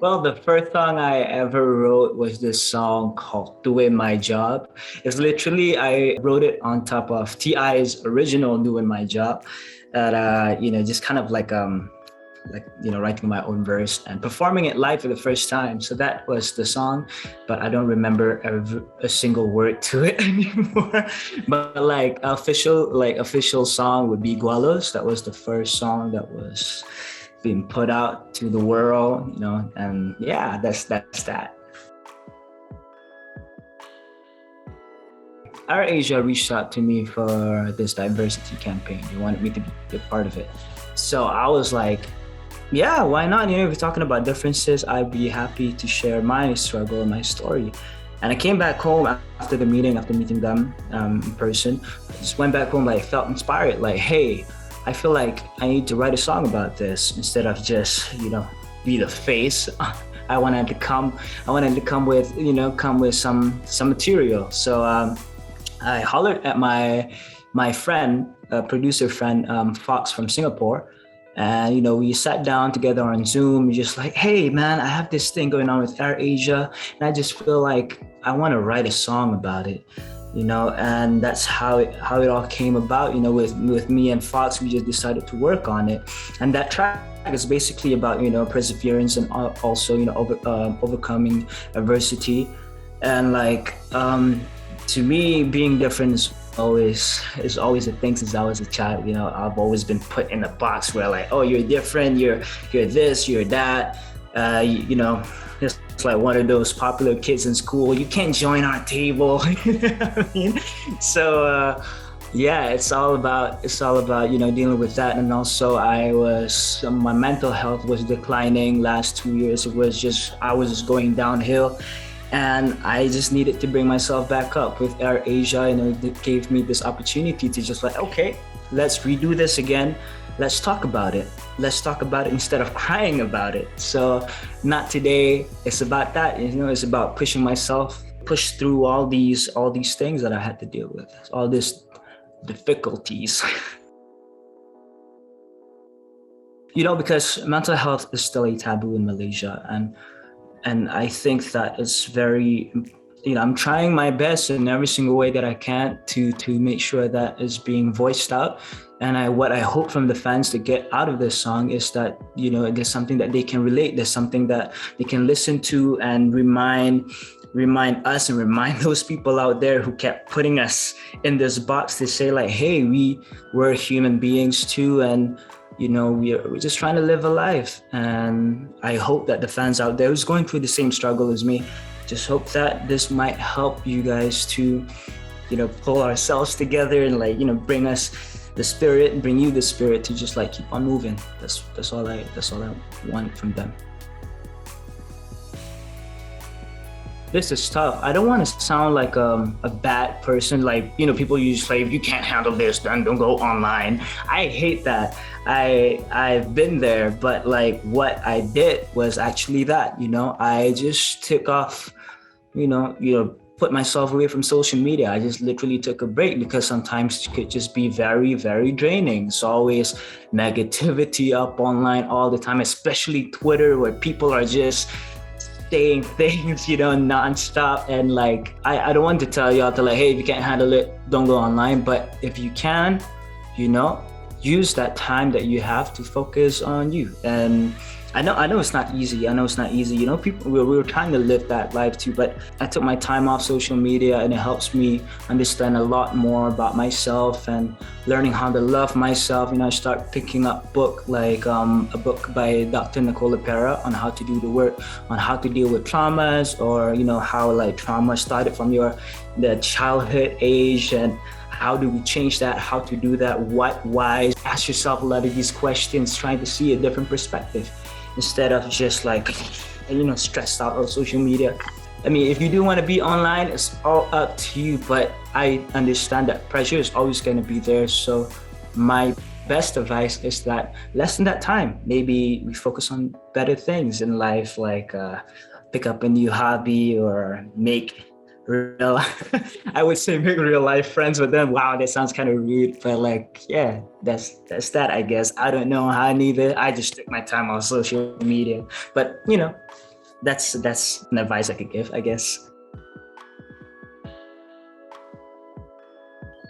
Well, the first song I ever wrote was this song called Doing My Job. It's literally, I wrote it on top of T.I.'s original Doing My Job. That, just kind of writing my own verse and performing it live for the first time. So that was the song, but I don't remember a single word to it anymore. But official song would be Gualos. That was the first song that was being put out to the world, and yeah, that's that. Our Asia reached out to me for this diversity campaign. They wanted me to be a part of it. So I was like, yeah, why not? If we're talking about differences, I'd be happy to share my struggle and my story. And I came back home after meeting them in person. I just went back home, felt inspired, hey, I feel like I need to write a song about this instead of just, be the face. I wanted to come with some material. So I hollered at my friend, producer friend, Fox from Singapore. And, we sat down together on Zoom, just like, hey, man, I have this thing going on with AirAsia, and I just feel like I want to write a song about it, and that's how it all came about. With me and Fox, we just decided to work on it. And that track is basically about, perseverance and also, overcoming adversity. And to me, being different is always a thing since I was a child. I've always been put in a box where oh, you're different, you're this, you're that. It's like one of those popular kids in school. You can't join our table. You know what I mean? So yeah, it's all about dealing with that. And also my mental health was declining last 2 years. I was just going downhill. And I just needed to bring myself back up with AirAsia. It gave me this opportunity to just okay, let's redo this again. Let's talk about it. Let's talk about it instead of crying about it. So not today. It's about that. It's about pushing myself, push through all these things that I had to deal with, all these difficulties. Because mental health is still a taboo in Malaysia, and I think that it's very, I'm trying my best in every single way that I can to make sure that it's being voiced out. And what I hope from the fans to get out of this song is that, there's something that they can relate. There's something that they can listen to and remind us and remind those people out there who kept putting us in this box to say hey, we're human beings too. And we're just trying to live a life. And I hope that the fans out there who's going through the same struggle as me, just hope that this might help you guys to, pull ourselves together and bring us the spirit, bring you the spirit to just keep on moving. That's all I want from them. This is tough. I don't want to sound like a bad person. People usually say, if you can't handle this, then don't go online. I hate that. I've been there, but what I did was actually that, I just took off, put myself away from social media. I just literally took a break because sometimes it could just be very, very draining. It's always negativity up online all the time, especially Twitter, where people are just saying things, nonstop. And I don't want to tell y'all to hey, if you can't handle it, don't go online. But if you can, use that time that you have to focus on you. And I know it's not easy. People, we were trying to live that life too, but I took my time off social media, and it helps me understand a lot more about myself and learning how to love myself. I start picking up a book by Dr. Nicola Pera on how to do the work on how to deal with traumas, or how trauma started from the childhood age, and how do we change that, how to do that, why. Ask yourself a lot of these questions, trying to see a different perspective instead of just stressed out on social media. I mean, if you do want to be online, it's all up to you, but I understand that pressure is always going to be there. So my best advice is that lessen that time. Maybe we focus on better things in life, pick up a new hobby or make real I would say make real life friends, but then wow, that sounds kind of rude. But yeah, that's I guess. I don't know how neither. I just took my time on social media. But That's an advice I could give, I guess.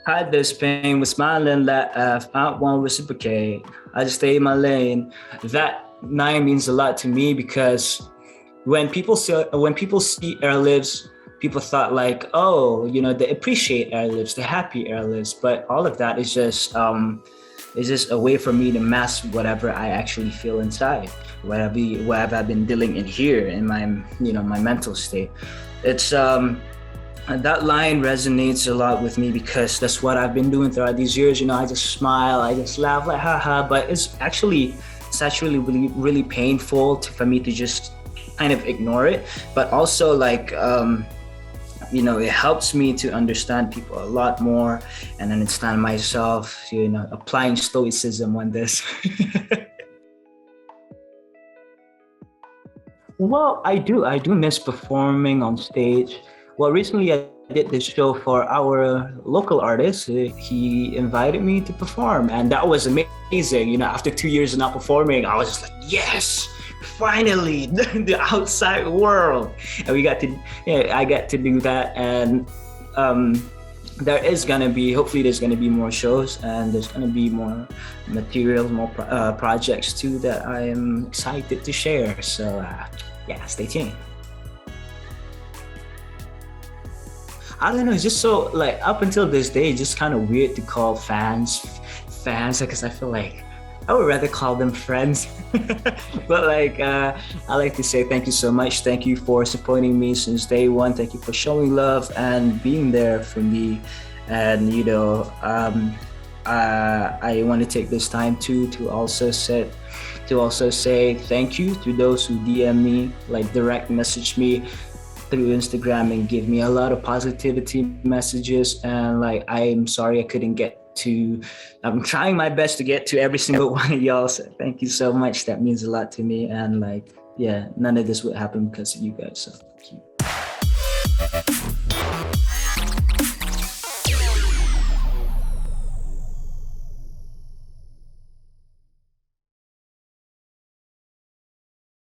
Hide this pain with smiling, laugh, I won't reciprocate. I just stay in my lane. That line means a lot to me because when people see Airliftz, people thought like, oh, they appreciate Airliftz, they're happy Airliftz, but all of that is just a way for me to mask whatever I actually feel inside, whatever I've been dealing in here in my mental state. It's That line resonates a lot with me because that's what I've been doing throughout these years. I just smile, I just laugh like haha, but it's actually really really painful for me to just kind of ignore it. But also like it helps me to understand people a lot more and understand myself. Applying stoicism on this. Well, I do miss performing on stage. Well, recently I did this show for our local artist. He invited me to perform, and that was amazing. After 2 years of not performing, I was just like, yes, finally, the outside world, and I got to do that, and hopefully there's gonna be more shows, and there's gonna be more materials, more projects too that I am excited to share. So yeah, stay tuned. I don't know. It's just so like up until this day, it's just kind of weird to call fans because I feel like I would rather call them friends. But like I like to say thank you so much. Thank you for supporting me since day one. Thank you for showing love and being there for me. And I want to take this time to also say thank you to those who DM me, like direct message me through Instagram and give me a lot of positivity messages. And like, I'm sorry I couldn't I'm trying my best to get to every single one of y'all. So thank you so much. That means a lot to me. And like, yeah, none of this would happen because of you guys. So thank you.